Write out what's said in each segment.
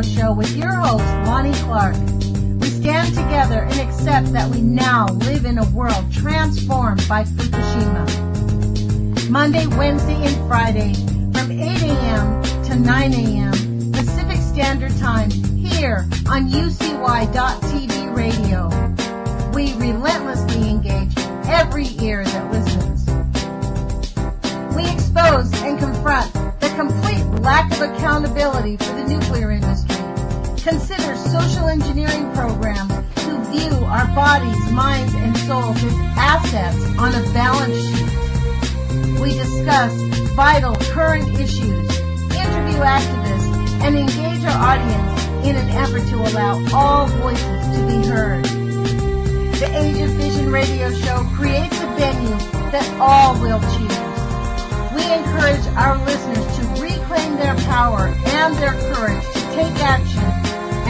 show with your host, Lonnie Clark. We stand together and accept that we now live in a world transformed by Fukushima. Monday, Wednesday, and Friday from 8 a.m. to 9 a.m. Pacific Standard Time here on UCY.TV radio. We relentlessly engage every ear that listens. We expose and confront the complete lack of accountability for the nuclear industry. Consider social engineering programs who view our bodies, minds, and souls as assets on a balance sheet. We discuss vital current issues, interview activists, and engage our audience in an effort to allow all voices to be heard. The Age of Fission radio show creates a venue that all will choose. We encourage our listeners to reclaim their power and their courage to take action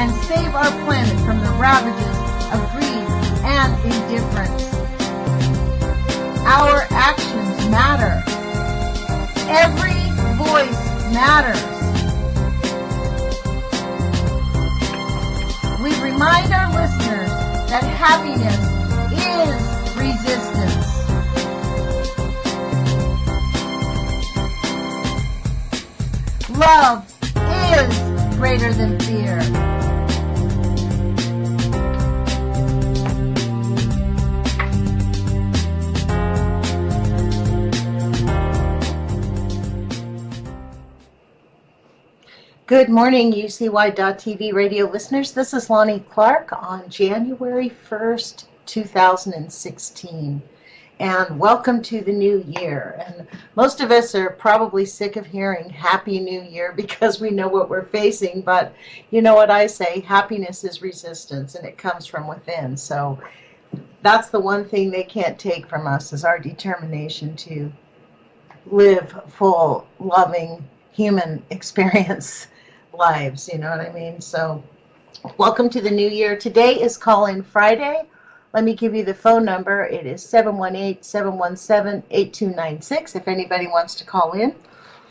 and save our planet from the ravages of greed and indifference. Our actions matter. Every voice matters. We remind our listeners that happiness is resistance. Love is greater than fear. Good morning, UCY.TV radio listeners. This is Lonnie Clark on January 1st, 2016. And welcome to the new year. And most of us are probably sick of hearing Happy New Year because we know what we're facing. But you know what I say, happiness is resistance and it comes from within. So that's the one thing they can't take from us is our determination to live full, loving, human experience lives. You know what I mean? So welcome to the new year. Today is Call-In Friday. Let me give you the phone number. It is 718-717-8296 if anybody wants to call in.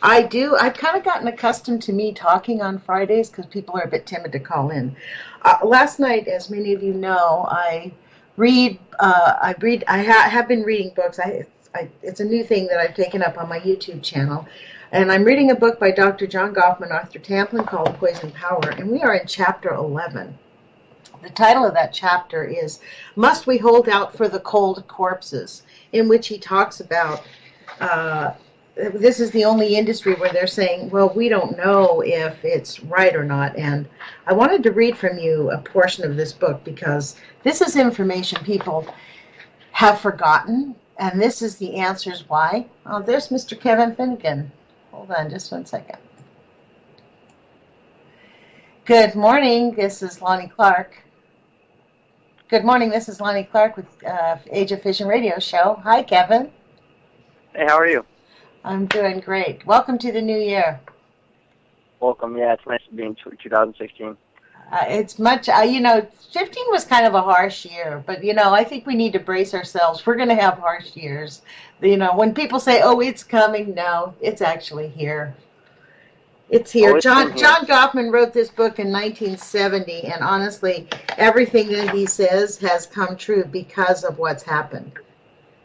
I've kind of gotten accustomed to me talking on Fridays because people are a bit timid to call in. Last night, as many of you know, I have been reading books. It's a new thing that I've taken up on my YouTube channel. And I'm reading a book by Dr. John Goffman, Arthur Tamplin, called Poison Power. And we are in chapter 11. The title of that chapter is Must We Hold Out for the Cold Corpses, in which he talks about this is the only industry where they're saying, well, we don't know if it's right or not. And I wanted to read from you a portion of this book because this is information people have forgotten, and this is the answers why. Oh, there's Mr. Kevin Finnegan. Hold on just one second. Good morning. This is Lonnie Clark. Good morning. This is Lonnie Clark with Age of Fission radio show. Hi, Kevin. Hey, how are you? I'm doing great. Welcome to the new year. Welcome. Yeah, it's nice to be in 2016. It's much, 15 was kind of a harsh year, but, I think we need to brace ourselves. We're going to have harsh years. When people say, oh, it's coming, no, it's actually here. It's here. John Goffman wrote this book in 1970, and honestly, everything that he says has come true because of what's happened.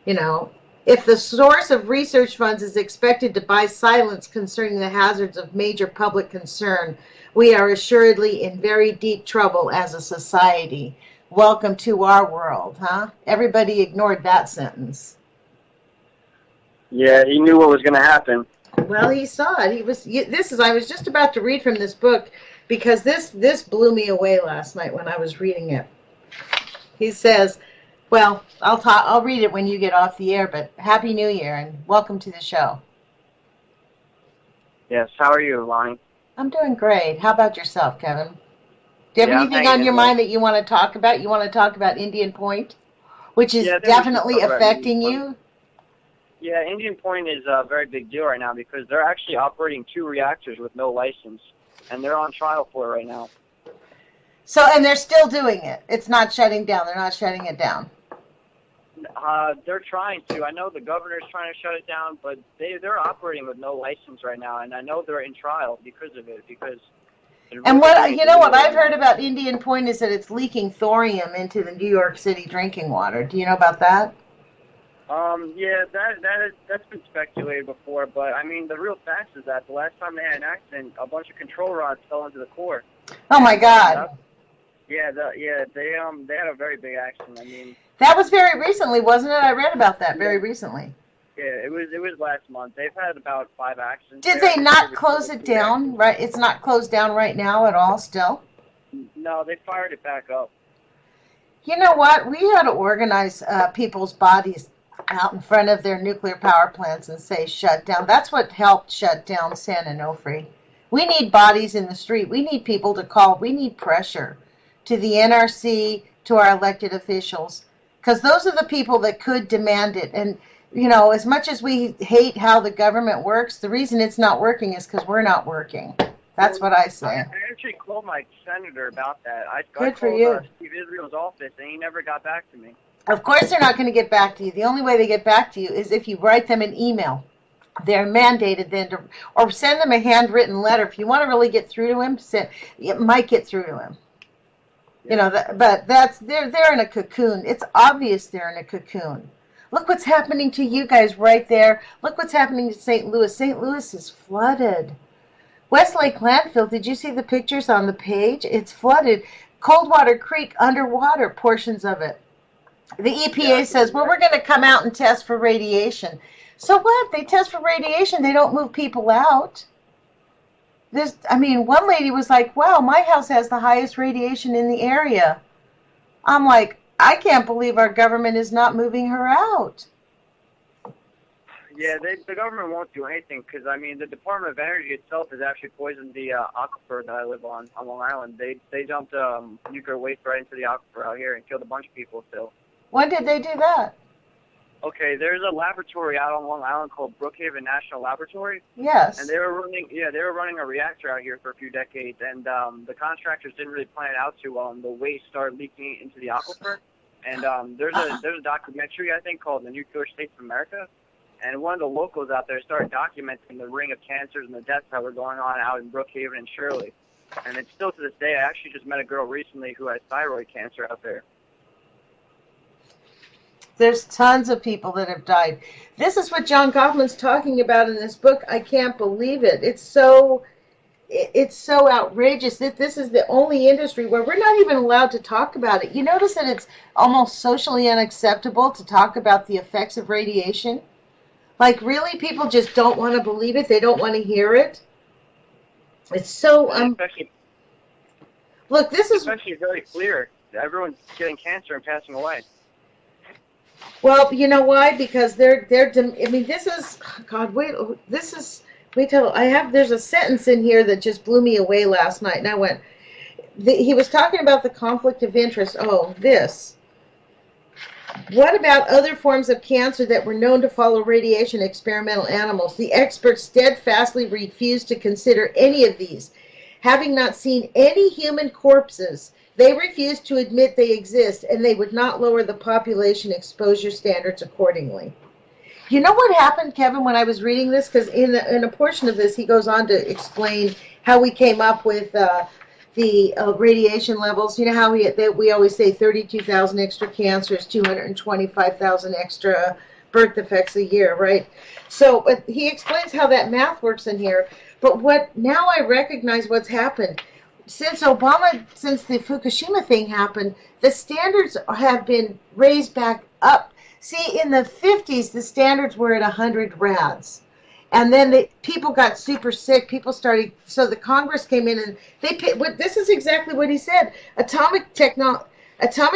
If the source of research funds is expected to buy silence concerning the hazards of major public concern, we are assuredly in very deep trouble as a society. Welcome to our world, huh? Everybody ignored that sentence. Yeah, he knew what was going to happen. Well, he saw it. I was just about to read from this book because this blew me away last night when I was reading it. He says, well, I'll read it when you get off the air, but Happy New Year and welcome to the show. Yes, how are you, Lonnie? I'm doing great. How about yourself, Kevin? Do you have anything on your mind that you want to talk about? You want to talk about Indian Point, which is definitely affecting you? Yeah, Indian Point is a very big deal right now because they're actually operating 2 reactors with no license, and they're on trial for it right now. So, and they're still doing it. It's not shutting down. They're not shutting it down. They're trying to. I know the governor's trying to shut it down, but they're operating with no license right now, and I know they're in trial because of it, because It And really what makes you know, me what I've worry. heard about Indian Point is that it's leaking thorium into the New York City drinking water. Do you know about that? Yeah, that's been speculated before, but I mean, the real fact is that the last time they had an accident, a bunch of control rods fell into the core, Oh my and God. they had a very big accident. I mean, That was very recently, wasn't it? I read about that very recently. yeah, it was last month. They've had about 5 accidents Did there, they and they said they not close reported it 3 accidents. down? Right? It's not closed down right now at all still. No, they fired it back up. You know what? We ought to organize people's bodies out in front of their nuclear power plants and say shut down. That's what helped shut down San Onofre. We need bodies in the street. We need people to call. We need pressure to the NRC, to our elected officials, because those are the people that could demand it. And, you know, as much as we hate how the government works, the reason it's not working is because we're not working. That's Well, what I I say. actually called my senator about that. I Good for called you. Steve Israel's office, and he never got back to me. Of course, they're not going to get back to you. The only way they get back to you is if you write them an email. They're mandated then to, or send them a handwritten letter. If you want to really get through to him, it might get through to him. Yeah. You know, but they're in a cocoon. It's obvious they're in a cocoon. Look what's happening to you guys right there. Look what's happening to St. Louis. St. Louis is flooded. Westlake landfill, did you see the pictures on the page? It's flooded. Coldwater Creek underwater, portions of it. The EPA says, well, we're going to come out and test for radiation. So what? They test for radiation. They don't move people out. One lady was like, wow, my house has the highest radiation in the area. I'm like, I can't believe our government is not moving her out. Yeah, the government won't do anything because, I mean, the Department of Energy itself has actually poisoned the aquifer that I live on Long Island. They dumped nuclear waste right into the aquifer out here and killed a bunch of people still. When did they do that? Okay, there's a laboratory out on Long Island called Brookhaven National Laboratory. Yes. And they were running a reactor out here for a few decades, and the contractors didn't really plan it out too well, and the waste started leaking into the aquifer. And there's a documentary, I think, called The Nuclear States of America. And one of the locals out there started documenting the ring of cancers and the deaths that were going on out in Brookhaven and Shirley. And it's still to this day. I actually just met a girl recently who has thyroid cancer out there. There's tons of people that have died. This is what John Kaufman's talking about in this book. I can't believe it. It's so outrageous that this is the only industry where we're not even allowed to talk about it. You notice that it's almost socially unacceptable to talk about the effects of radiation? Like, really, people just don't want to believe it. They don't want to hear it. It's so look, this is especially very clear. Everyone's getting cancer and passing away. Well, you know why? Because they're. I mean, this is God. Wait, this is. Wait till I have. There's a sentence in here that just blew me away last night, and I went. He was talking about the conflict of interest. Oh, this. What about other forms of cancer that were known to follow radiation in experimental animals? The experts steadfastly refused to consider any of these. Having not seen any human corpses, they refused to admit they exist, and they would not lower the population exposure standards accordingly. You know what happened, Kevin, when I was reading this? Because in a portion of this, he goes on to explain how we came up with the radiation levels. You know how we always say 32,000 extra cancers, 225,000 extra birth defects a year, right? So he explains how that math works in here. But now I recognize what's happened. Since the Fukushima thing happened, the standards have been raised back up. See, in the 50s, the standards were at 100 rads. And then people got super sick. People started, so the Congress came in and this is exactly what he said. Atomic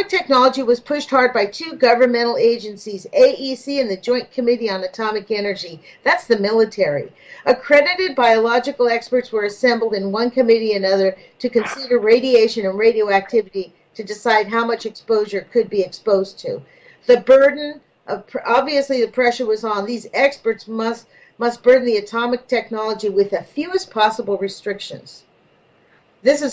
technology was pushed hard by two governmental agencies, AEC and the Joint Committee on Atomic Energy. That's the military. Accredited biological experts were assembled in one committee and another to consider radiation and radioactivity to decide how much exposure could be exposed to. The burden of, obviously the pressure was on. These experts must burden the atomic technology with the fewest possible restrictions. This is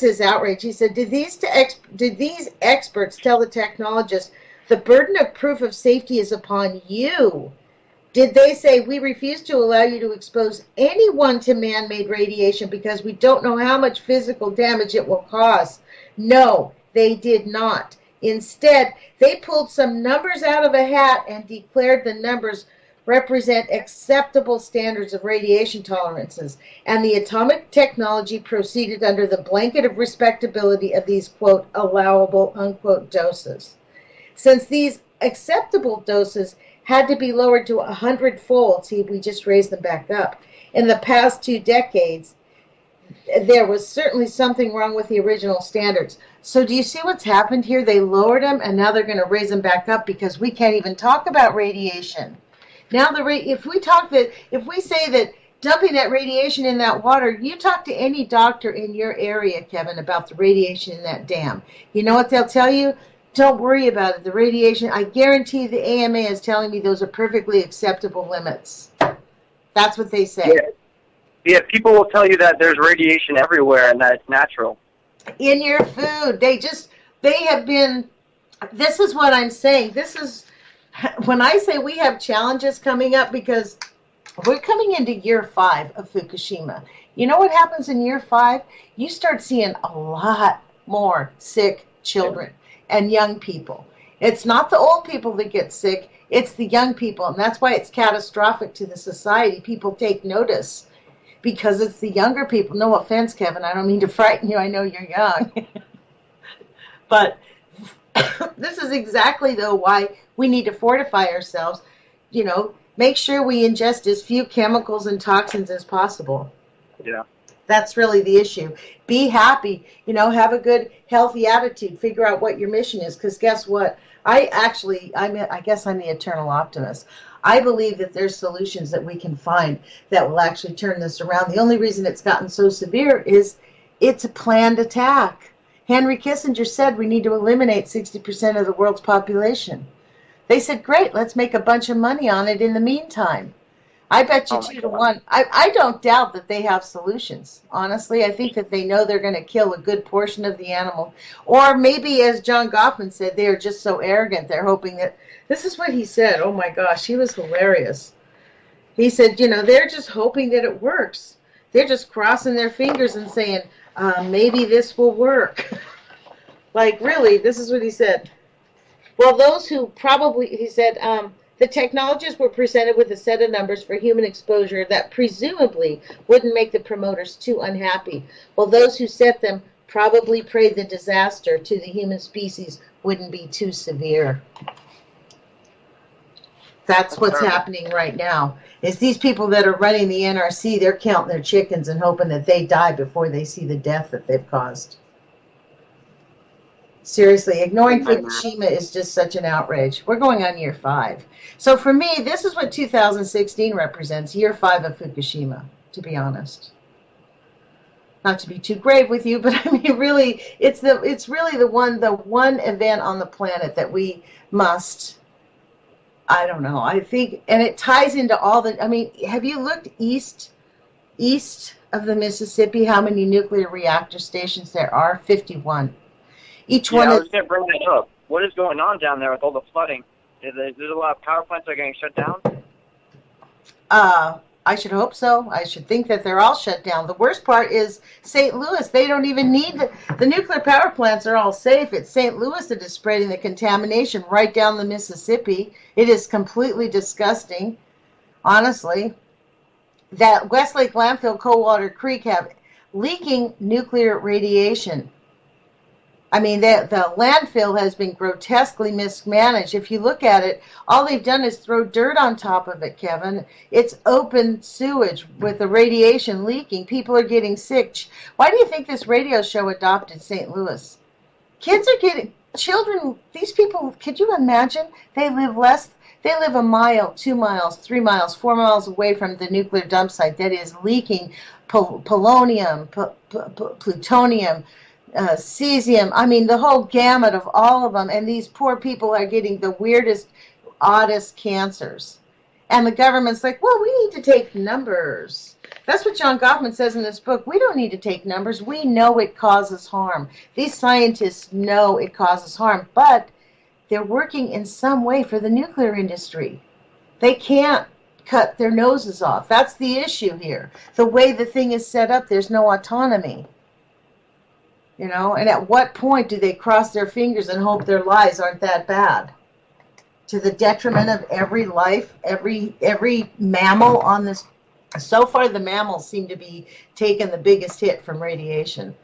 his outrage. He said, did these experts tell the technologists the burden of proof of safety is upon you? Did they say, we refuse to allow you to expose anyone to man-made radiation because we don't know how much physical damage it will cause? No, they did not. Instead, they pulled some numbers out of a hat and declared the numbers represent acceptable standards of radiation tolerances, and the atomic technology proceeded under the blanket of respectability of these, quote, allowable, unquote, doses. Since these acceptable doses had to be lowered to 100-fold, see, we just raised them back up, in the past 2 decades, there was certainly something wrong with the original standards. So do you see what's happened here? They lowered them, and now they're going to raise them back up because we can't even talk about radiation. Now, if we say that dumping that radiation in that water, you talk to any doctor in your area, Kevin, about the radiation in that dam. You know what they'll tell you? Don't worry about it. The radiation, I guarantee the AMA is telling me those are perfectly acceptable limits. That's what they say. Yeah, people will tell you that there's radiation everywhere and that it's natural. In your food. They have been, this is what I'm saying. This is, when I say we have challenges coming up, because we're coming into year 5 of Fukushima. You know what happens in year 5? You start seeing a lot more sick children and young people. It's not the old people that get sick, it's the young people, and that's why it's catastrophic to the society. People take notice because it's the younger people. No offense, Kevin, I don't mean to frighten you, I know you're young. But this is exactly, though, why we need to fortify ourselves, make sure we ingest as few chemicals and toxins as possible. Yeah. That's really the issue. Be happy, have a good, healthy attitude. Figure out what your mission is, because guess what? I guess I'm the eternal optimist. I believe that there's solutions that we can find that will actually turn this around. The only reason it's gotten so severe is it's a planned attack. Henry Kissinger said we need to eliminate 60% of the world's population. They said, great, let's make a bunch of money on it in the meantime. I bet you 2 to 1. I don't doubt that they have solutions. Honestly, I think that they know they're going to kill a good portion of the animal. Or maybe, as John Goffman said, they are just so arrogant, they're hoping that, this is what he said. Oh my gosh, he was hilarious. He said, they're just hoping that it works. They're just crossing their fingers and saying, maybe this will work. Like, really, this is what he said. Well, he said, the technologists were presented with a set of numbers for human exposure that presumably wouldn't make the promoters too unhappy, while those who set them probably prayed the disaster to the human species wouldn't be too severe. That's what's happening right now. Is these people that are running the NRC, they're counting their chickens and hoping that they die before they see the death that they've caused. Seriously, ignoring Fukushima is just such an outrage. We're going on year 5. So for me, this is what 2016 represents, year 5 of Fukushima, to be honest. Not to be too grave with you, but I mean, really, it's really the one event on the planet that we must, I don't know, I think, and it ties into all the, I mean, have you looked east of the Mississippi, how many nuclear reactor stations there are? 51. Each one I was going to bring that up. What is going on down there with all the flooding? There's a lot of power plants that are getting shut down? I should hope so. I should think that they're all shut down. The worst part is St. Louis. They don't even need the nuclear power plants are all safe. It's St. Louis that is spreading the contamination right down the Mississippi. It is completely disgusting, honestly. That Westlake Landfill, Coldwater Creek have leaking nuclear radiation. I mean, the landfill has been grotesquely mismanaged. If you look at it, all they've done is throw dirt on top of it, Kevin. It's open sewage with the radiation leaking. People are getting sick. Why do you think this radio show adopted St. Louis? Children, these people, could you imagine? They live a mile, 2 miles, 3 miles, 4 miles away from the nuclear dump site that is leaking polonium, plutonium, cesium, I mean, the whole gamut of all of them, and these poor people are getting the weirdest, oddest cancers. And the government's like, well, we need to take numbers. That's what John Goffman says in this book. We don't need to take numbers. We know it causes harm. These scientists know it causes harm, but they're working in some way for the nuclear industry. They can't cut their noses off. That's the issue here. The way the thing is set up, there's no autonomy. And at what point do they cross their fingers and hope their lives aren't that bad? To the detriment of every life, every mammal on this. So far, the mammals seem to be taking the biggest hit from radiation.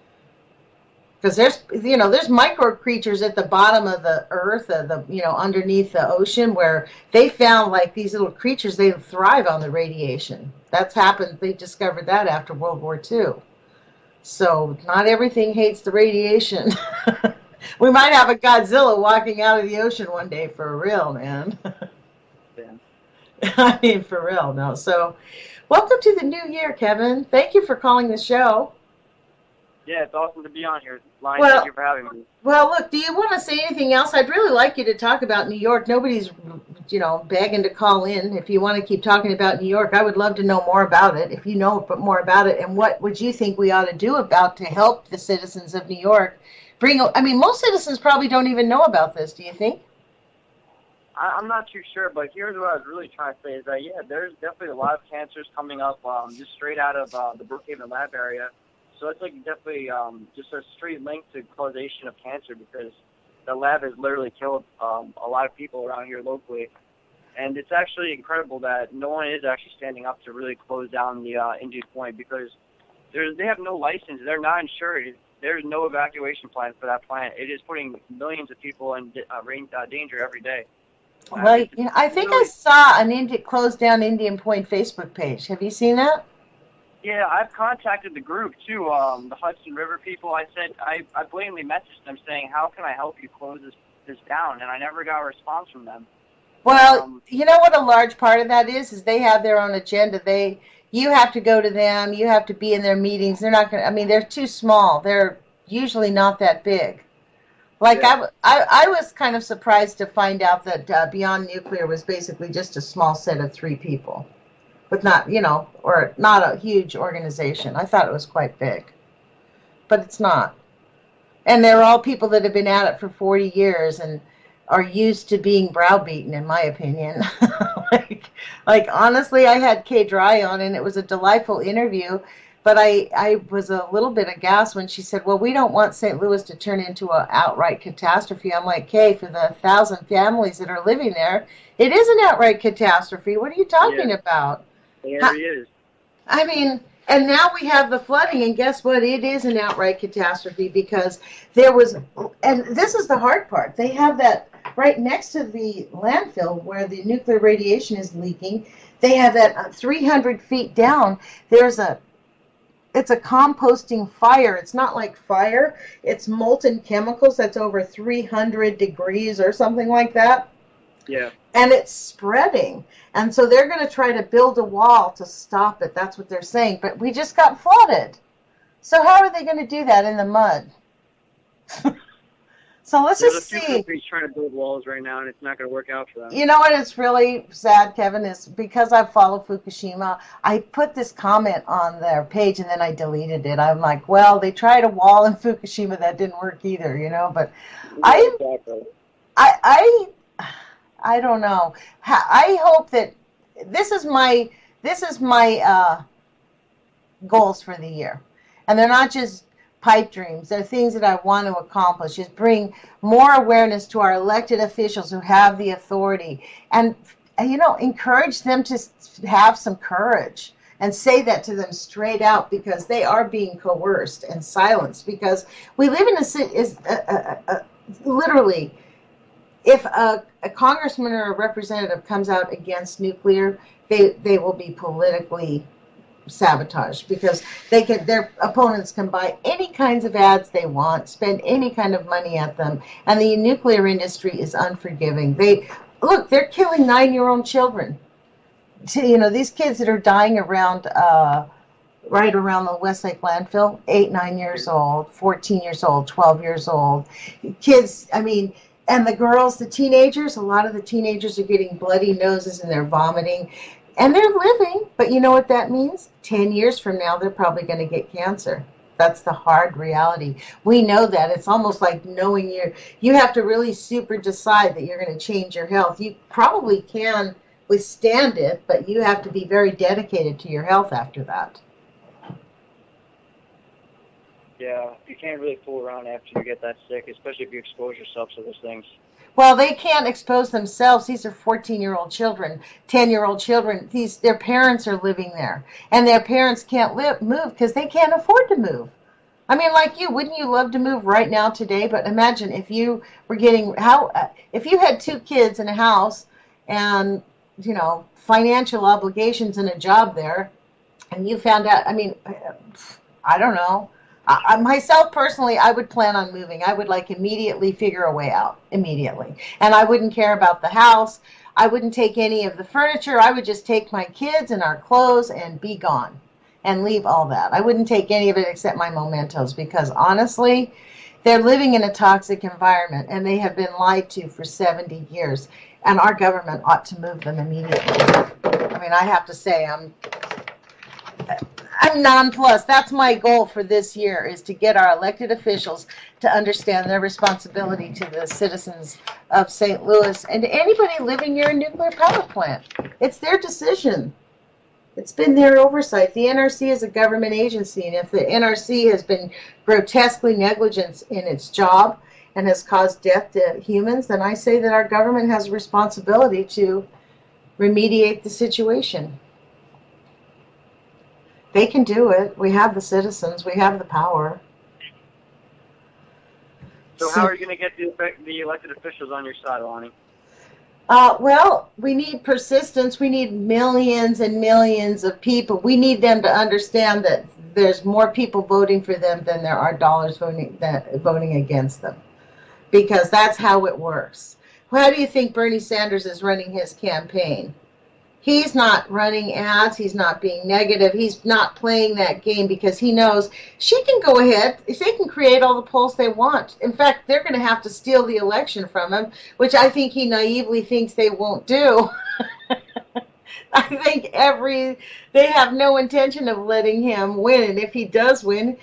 Because there's micro creatures at the bottom of the earth, underneath the ocean, where they found like these little creatures, they thrive on the radiation. That's happened. They discovered that after World War II. So not everything hates the radiation. We might have a Godzilla walking out of the ocean one day, for real, man. Yeah. I mean, for real, no. So, welcome to the new year, Kevin. Thank you for calling the show. Yeah, it's awesome to be on here. Lonnie, thank you for having me. Well, look, do you want to say anything else? I'd really like you to talk about New York. Nobody's, begging to call in. If you want to keep talking about New York, I would love to know more about it. If you know more about it, and what would you think we ought to do to help the citizens of New York? Most citizens probably don't even know about this. Do you think? I'm not too sure, but here's what I was really trying to say is that, yeah, there's definitely a lot of cancers coming up just straight out of the Brookhaven lab area. So it's like definitely just a straight link to causation of cancer, because the lab has literally killed a lot of people around here locally. And it's actually incredible that no one is actually standing up to really close down the Indian Point, because they have no license. They're not insured. There's no evacuation plan for that plant. It is putting millions of people in danger every day. Well, I think I saw an closed down Indian Point Facebook page. Have you seen that? Yeah, I've contacted the group too, the Hudson River people. I said I blatantly messaged them saying, how can I help you close this down? And I never got a response from them. Well, you know what a large part of that is they have their own agenda. You have to go to them. You have to be in their meetings. They're not going to, they're too small. They're usually not that big. Like, yeah. I was kind of surprised to find out that Beyond Nuclear was basically just a small set of 3 people. But not, or not a huge organization. I thought it was quite big. But it's not. And they're all people that have been at it for 40 years and are used to being browbeaten, in my opinion. like honestly, I had Kay Dry on, and it was a delightful interview. But I was a little bit aghast when she said, well, we don't want St. Louis to turn into an outright catastrophe. I'm like, Kay, for the 1,000 families that are living there, it is an outright catastrophe. What are you talking about? There he is. And now we have the flooding, and guess what? It is an outright catastrophe, because there was, and this is the hard part, they have that right next to the landfill where the nuclear radiation is leaking. They have that 300 feet down. It's a composting fire. It's not like fire. It's molten chemicals that's over 300 degrees or something like that. Yeah. And it's spreading. And so they're going to try to build a wall to stop it. That's what they're saying. But we just got flooded. So how are they going to do that in the mud? So let's just see. There's a few countries trying to build walls right now, and it's not going to work out for them. You know what is really sad, Kevin, is because I follow Fukushima, I put this comment on their page, and then I deleted it. I'm like, well, they tried a wall in Fukushima. That didn't work either, but I don't know. I hope that this is my goals for the year, and they're not just pipe dreams. They're things that I want to accomplish. Is bring more awareness to our elected officials who have the authority, and encourage them to have some courage and say that to them straight out, because they are being coerced and silenced. Because we live in literally. If a congressman or a representative comes out against nuclear, they will be politically sabotaged, because their opponents can buy any kinds of ads they want, spend any kind of money at them, and the nuclear industry is unforgiving. They're killing 9-year-old children. These kids that are dying around right around the Westlake landfill, 8, 9 years old, 14 years old, 12 years old. Kids, and the girls, the teenagers, a lot of the teenagers are getting bloody noses and they're vomiting. And they're living, but you know what that means? 10 years from now, they're probably going to get cancer. That's the hard reality. We know that. It's almost like knowing you have to really super decide that you're going to change your health. You probably can withstand it, but you have to be very dedicated to your health after that. Yeah, you can't really fool around after you get that sick, especially if you expose yourself to those things. Well, they can't expose themselves. These are 14-year-old children, 10-year-old children. Their parents are living there, and their parents can't move because they can't afford to move. I mean, like you, wouldn't you love to move right now today? But imagine if you were if you had 2 kids in a house and, financial obligations and a job there, and you found out, I mean, I don't know. Myself personally, I would plan on moving. I would immediately figure a way out immediately. And I wouldn't care about the house. I wouldn't take any of the furniture. I would just take my kids and our clothes and be gone and leave all that. I wouldn't take any of it except my mementos because honestly, they're living in a toxic environment and they have been lied to for 70 years. And our government ought to move them immediately. I mean, I have to say, I'm nonplussed. That's my goal for this year, is to get our elected officials to understand their responsibility to the citizens of St. Louis and to anybody living near a nuclear power plant. It's their decision. It's been their oversight. The NRC is a government agency, and if the NRC has been grotesquely negligent in its job and has caused death to humans, then I say that our government has a responsibility to remediate the situation. They can do it. We have the citizens. We have the power. So how are you going to get the elected officials on your side, Lonnie? Well, we need persistence. We need millions and millions of people. We need them to understand that there's more people voting for them than there are dollars voting against them, because that's how it works. How do you think Bernie Sanders is running his campaign? He's not running ads. He's not being negative. He's not playing that game because he knows she can go ahead. They can create all the polls they want. In fact, they're going to have to steal the election from him, which I think he naively thinks they won't do. I think they have no intention of letting him win. And if he does win,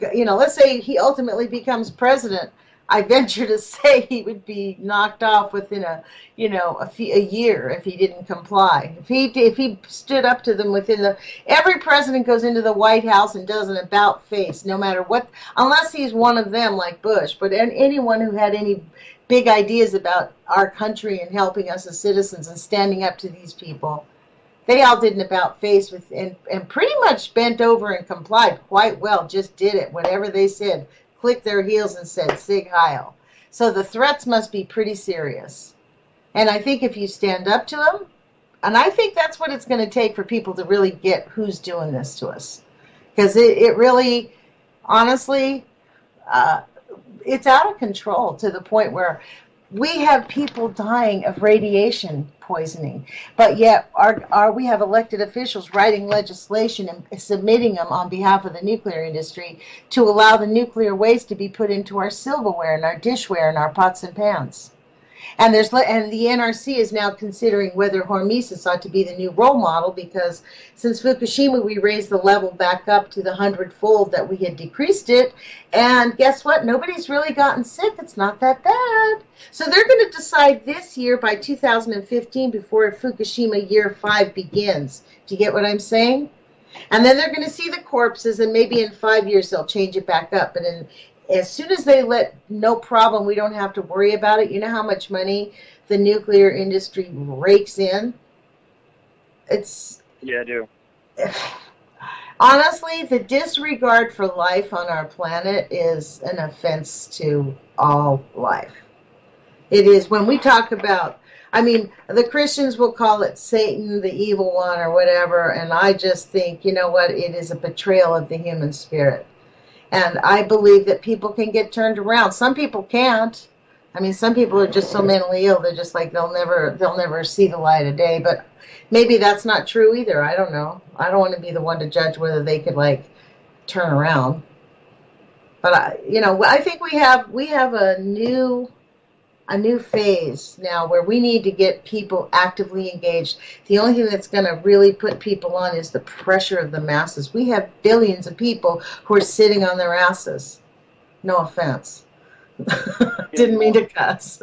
let's say he ultimately becomes president, I venture to say he would be knocked off within a year if he didn't comply. If he stood up to them every president goes into the White House and does an about face, no matter what, unless he's one of them like Bush. But anyone who had any big ideas about our country and helping us as citizens and standing up to these people, they all did an about face and pretty much bent over and complied quite well. Just did it, whatever they said. Clicked their heels and said, Sig Heil. So the threats must be pretty serious. And I think if you stand up to them, and I think that's what it's going to take for people to really get who's doing this to us. Because it really, honestly, it's out of control to the point where we have people dying of radiation poisoning, but yet we have elected officials writing legislation and submitting them on behalf of the nuclear industry to allow the nuclear waste to be put into our silverware and our dishware and our pots and pans. And the NRC is now considering whether hormesis ought to be the new role model, because since Fukushima, we raised the level back up to the 100-fold that we had decreased it. And guess what? Nobody's really gotten sick. It's not that bad. So they're going to decide this year by 2015 before Fukushima year 5 begins. Do you get what I'm saying? And then they're going to see the corpses, and maybe in 5 years they'll change it back up. But as soon as they no problem, we don't have to worry about it. You know how much money the nuclear industry rakes in? Yeah, I do. Honestly, the disregard for life on our planet is an offense to all life. It is. When we talk about, the Christians will call it Satan, the evil one, or whatever, and I just think, you know what, it is a betrayal of the human spirit. And I believe that people can get turned around. Some people can't. Some people are just so mentally ill, they're just like, they'll never see the light of day. But maybe that's not true either. I don't know. I don't want to be the one to judge whether they could turn around. But I think we have a new phase now where we need to get people actively engaged. The only thing that's going to really put people on is the pressure of the masses. We have billions of people who are sitting on their asses. No offense. Didn't mean to cuss.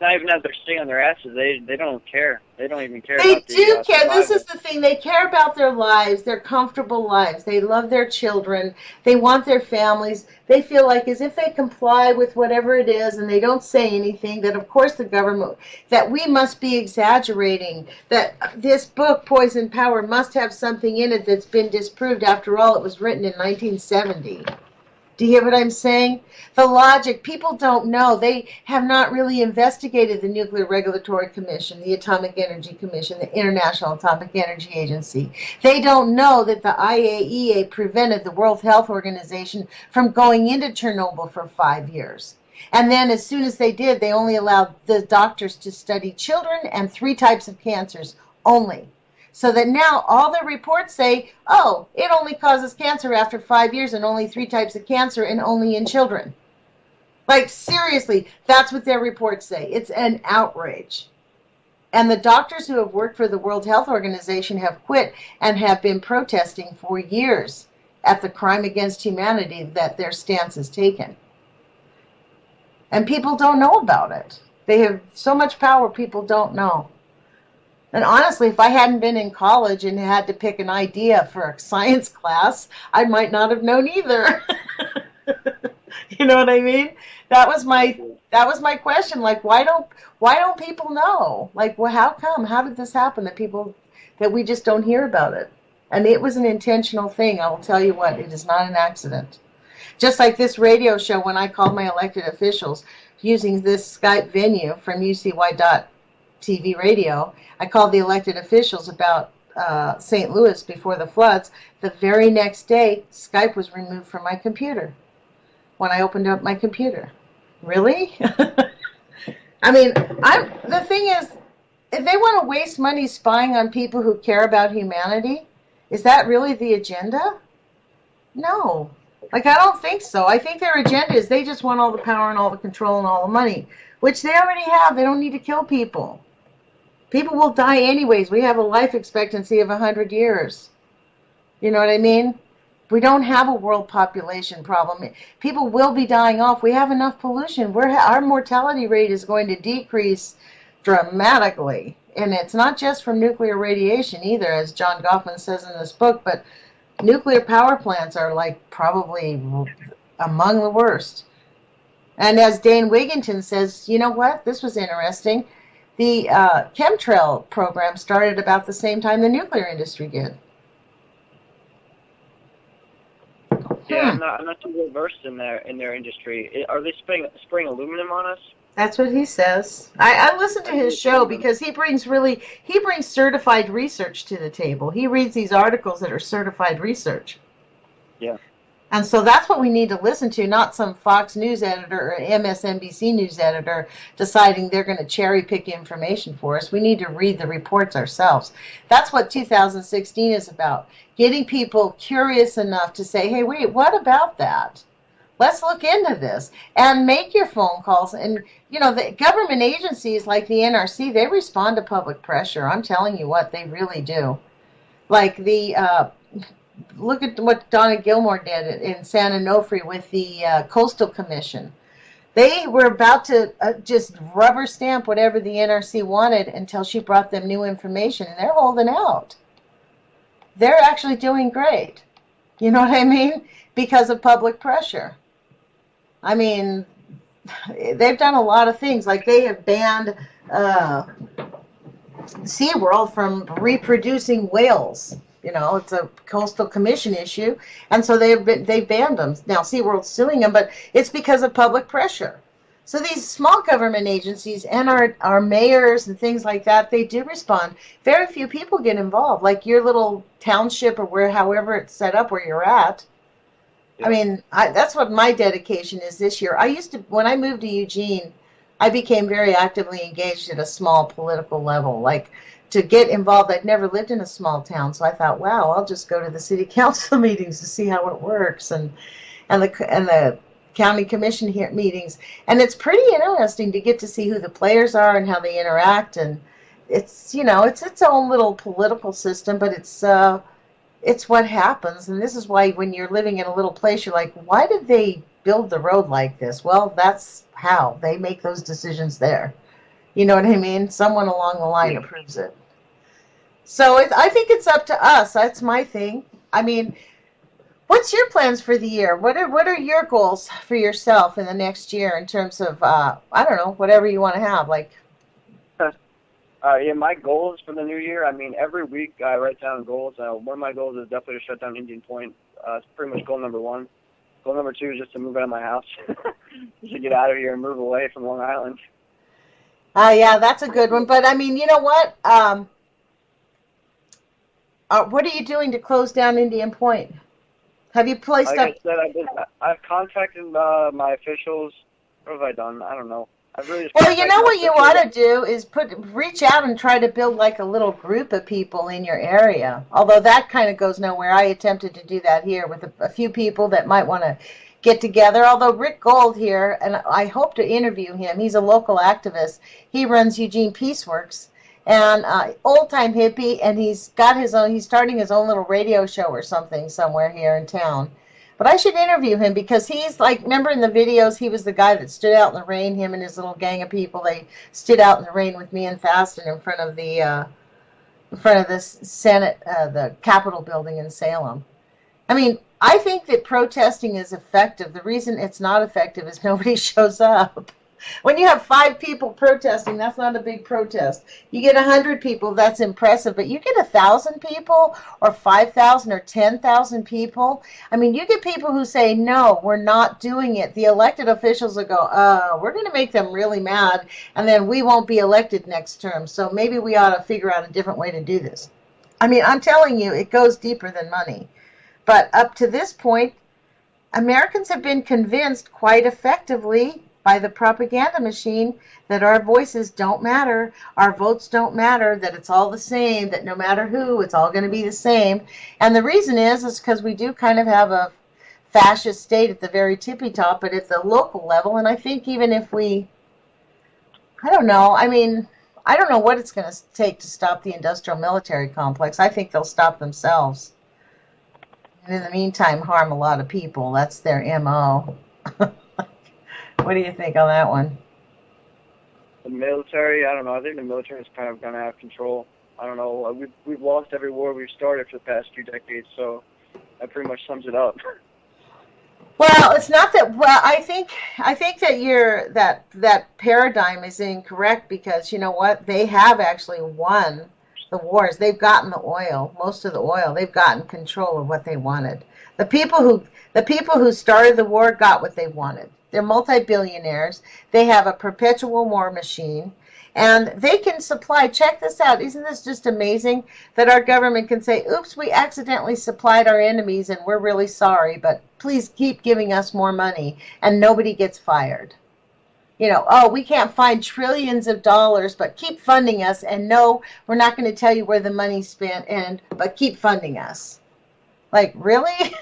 Not even that they're sitting on their asses. They don't care. They don't even care They about the do care. This survival. is the thing. They care about their lives, their comfortable lives. They love their children. They want their families. They feel like as if they comply with whatever it is and they don't say anything, that of course the government, that we must be exaggerating, that this book, Poison Power, must have something in it that's been disproved. After all, it was written in 1970. Do you hear what I'm saying? The logic, people don't know. They have not really investigated the Nuclear Regulatory Commission, the Atomic Energy Commission, the International Atomic Energy Agency. They don't know that the IAEA prevented the World Health Organization from going into Chernobyl for 5 years. And then as soon as they did, they only allowed the doctors to study children and 3 types of cancers only. So that now all the reports say, oh, it only causes cancer after 5 years and only 3 types of cancer and only in children. Like, seriously, that's what their reports say. It's an outrage. And the doctors who have worked for the World Health Organization have quit and have been protesting for years at the crime against humanity that their stance is taken. And people don't know about it. They have so much power, people don't know. And honestly, if I hadn't been in college and had to pick an idea for a science class, I might not have known either. You know what I mean? That was my question. Like, why don't people know? Like, well, how come? How did this happen that we just don't hear about it? And it was an intentional thing. I will tell you what, it is not an accident. Just like this radio show, when I called my elected officials using this Skype venue from UCY.TV radio, I called the elected officials about St. Louis before the floods. The very next day, Skype was removed from my computer when I opened up my computer. Really? I mean, the thing is, if they want to waste money spying on people who care about humanity, is that really the agenda? No. Like, I don't think so. I think their agenda is they just want all the power and all the control and all the money, which they already have. They don't need to kill people. People will die anyways. We have a life expectancy of 100 years. You know what I mean? We don't have a world population problem. People will be dying off. We have enough pollution. Our mortality rate is going to decrease dramatically. And it's not just from nuclear radiation either, as John Goffman says in this book, but nuclear power plants are like probably among the worst. And as Dane Wigington says, you know what? This was interesting. The chemtrail program started about the same time the nuclear industry did. Yeah, I'm not too well versed in their industry. Are they spraying aluminum on us? That's what he says. I listen to his show because he brings certified research to the table. He reads these articles that are certified research. Yeah. And so that's what we need to listen to, not some Fox News editor or MSNBC News editor deciding they're going to cherry pick information for us. We need to read the reports ourselves. That's what 2016 is about, getting people curious enough to say, hey, wait, what about that? Let's look into this and make your phone calls. And, you know, the government agencies like the NRC, they respond to public pressure. I'm telling you what, they really do. Like look at what Donna Gilmore did in San Onofre with the Coastal Commission. They were about to just rubber stamp whatever the NRC wanted until she brought them new information, and they're holding out. They're actually doing great. You know what I mean? Because of public pressure. I mean, they've done a lot of things. Like they have banned SeaWorld from reproducing whales. You know, it's a Coastal Commission issue, and so they've banned them. Now SeaWorld's suing them, but it's because of public pressure. So these small government agencies and our mayors and things like that, they do respond. Very few people get involved, like your little township or however it's set up where you're at. Yeah. I mean, that's what my dedication is this year. When I moved to Eugene, I became very actively engaged at a small political level, like to get involved. I'd never lived in a small town, so I thought, wow, I'll just go to the city council meetings to see how it works, and the county commission meetings, and it's pretty interesting to get to see who the players are and how they interact, and it's its own little political system, but it's what happens. And this is why when you're living in a little place, you're like, why did they build the road like this. Well, that's how they make those decisions there. You know what I mean? Someone along the line approves it. So I think it's up to us. That's my thing. I mean, what's your plans for the year? What are your goals for yourself in the next year in terms of I don't know, whatever you want to have, like. Yeah, my goals for the new year, I mean, every week I write down goals. One of my goals is definitely to shut down Indian Point. It's pretty much goal number one. Goal number two is just to move out of my house, just to get out of here and move away from Long Island. Yeah, that's a good one. But, I mean, you know what? What are you doing to close down Indian Point? Have you placed Like I said, I've contacted my officials. What have I done? I don't know. Well, you know what you ought to do is reach out and try to build like a little group of people in your area. Although that kind of goes nowhere. I attempted to do that here with a few people that might want to get together. Although Rick Gold here, and I hope to interview him. He's a local activist. He runs Eugene Peaceworks, and old-time hippie, and he's starting his own little radio show or something somewhere here in town. But I should interview him because he's like, remember in the videos, he was the guy that stood out in the rain, him and his little gang of people. They stood out in the rain with me and Fasten in front of the Senate, the Capitol building in Salem. I mean, I think that protesting is effective. The reason it's not effective is nobody shows up. When you have 5 people protesting, that's not a big protest. You get 100 people, that's impressive. But you get 1,000 people or 5,000 or 10,000 people. I mean, you get people who say, no, we're not doing it. The elected officials will go, we're going to make them really mad, and then we won't be elected next term. So maybe we ought to figure out a different way to do this. I mean, I'm telling you, it goes deeper than money. But up to this point, Americans have been convinced quite effectively by the propaganda machine that our voices don't matter, our votes don't matter, that it's all the same, that no matter who, it's all going to be the same. And the reason is because we do kind of have a fascist state at the very tippy top, but at the local level. And I think even if I don't know, I mean, I don't know what it's going to take to stop the industrial military complex. I think they'll stop themselves. And in the meantime, harm a lot of people. That's their MO. What do you think on that one? The military, I don't know. I think the military is kind of gone out of control. I don't know. We've lost every war we've started for the past few decades, so that pretty much sums it up. Well, it's not that. Well, I think that that paradigm is incorrect because you know what? They have actually won the wars. They've gotten the oil, most of the oil. They've gotten control of what they wanted. The people who started the war got what they wanted. They're multi-billionaires. They have a perpetual war machine, and they can supply. Check this out. Isn't this just amazing that our government can say, oops, we accidentally supplied our enemies and we're really sorry, but please keep giving us more money, and nobody gets fired. You know, oh, we can't find trillions of dollars, but keep funding us, and no, we're not going to tell you where the money's spent, but keep funding us. Like, really?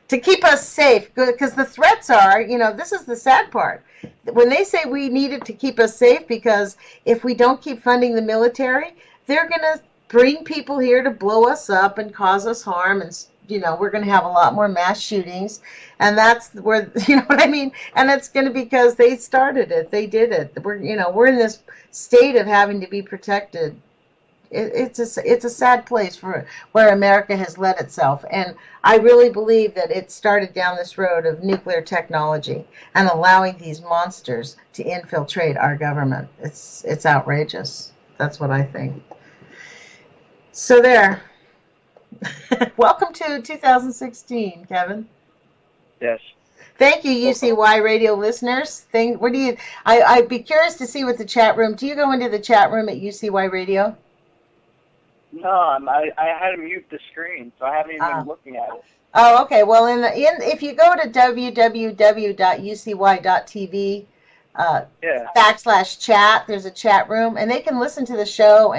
To keep us safe, because the threats are, you know, this is the sad part. When they say we need it to keep us safe, because if we don't keep funding the military, they're going to bring people here to blow us up and cause us harm, and, you know, we're going to have a lot more mass shootings, and that's where, you know what I mean? And it's going to be because they started it. They did it. We're in this state of having to be protected. It's a sad place for where America has led itself, and I really believe that it started down this road of nuclear technology and allowing these monsters to infiltrate our government. It's outrageous. That's what I think. So there. Welcome to 2016, Kevin. Yes. Thank you, UCY radio listeners. I'd be curious to see what the chat room. Do you go into the chat room at UCY radio? No, I had to mute the screen, so I haven't even been looking at it. Oh, okay. Well, if you go to www.ucy.tv /chat, there's a chat room, and they can listen to the show.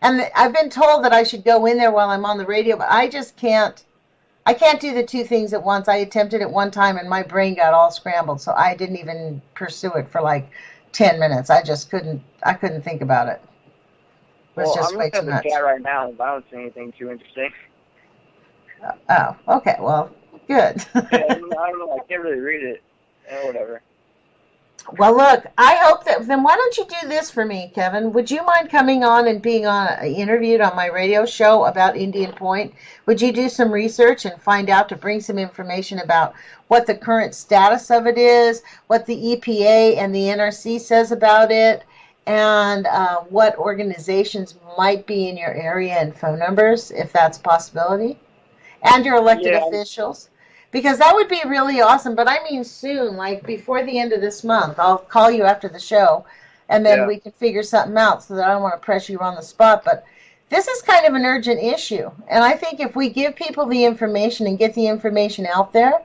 And I've been told that I should go in there while I'm on the radio, but I just can't. I can't do the two things at once. I attempted it one time, and my brain got all scrambled, so I didn't even pursue it for like 10 minutes. I just couldn't. I couldn't think about it. Well, I'm looking at the chat right now, but I don't see anything too interesting. Oh, okay. Well, Good. Yeah, I don't know. I can't really read it. Whatever. Well, look, I hope that. Then why don't you do this for me, Kevin? Would you mind coming on and being interviewed on my radio show about Indian Point? Would you do some research and find out to bring some information about what the current status of it is, what the EPA and the NRC says about it, and what organizations might be in your area and phone numbers, if that's a possibility, and your elected Yeah, officials? Because that would be really awesome. But I mean soon, like before the end of this month. I'll call you after the show, and then yeah, we can figure something out so that I don't want to press you on the spot. But this is kind of an urgent issue. And I think if we give people the information and get the information out there,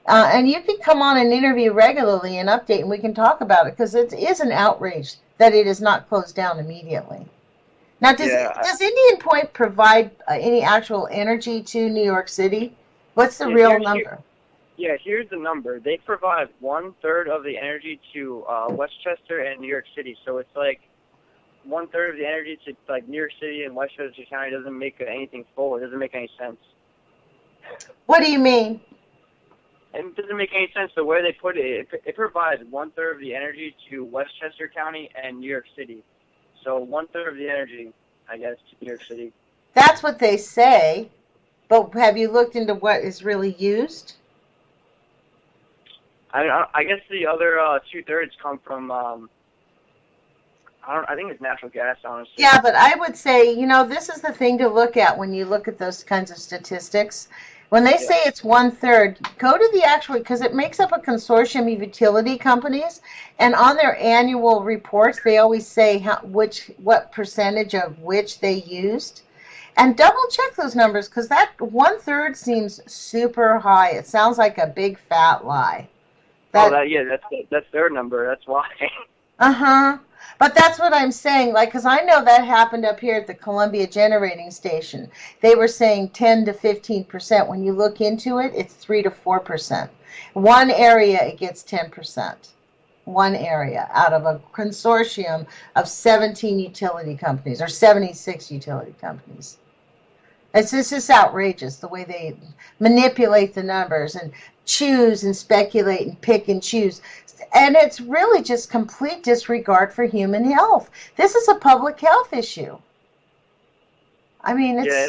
and you can come on and interview regularly and update, and we can talk about it, because it is an outrage that it is not closed down immediately. Now, yeah. does Indian Point provide any actual energy to New York City? What's the Yeah, real number? Here's the number. They provide 1/3 of the energy to Westchester and New York City. So it's like 1/3 of the energy to like New York City and Westchester County doesn't make anything full. It doesn't make any sense. What do you mean? And it doesn't make any sense the way they put it. It provides 1/3 of the energy to Westchester County and New York City. So 1/3 of the energy, I guess, to New York City. That's what they say, but have you looked into what is really used? I guess the other 2/3 come from I think it's natural gas, honestly. Yeah, but I would say, this is the thing to look at when you look at those kinds of statistics. When they say it's 1/3, go to the actual, because it makes up a consortium of utility companies, and on their annual reports, they always say what percentage of which they used. And double check those numbers, because that 1/3 seems super high. It sounds like a big fat lie. That's their number. That's why. Uh-huh. But that's what I'm saying, because I know that happened up here at the Columbia Generating Station. They were saying 10 to 15%. When you look into it, it's 3 to 4%. One area, it gets 10%. One area out of a consortium of 17 utility companies, or 76 utility companies. It's just outrageous the way they manipulate the numbers and choose and speculate and pick and choose. And it's really just complete disregard for human health. This is a public health issue. I mean, it's... Yeah,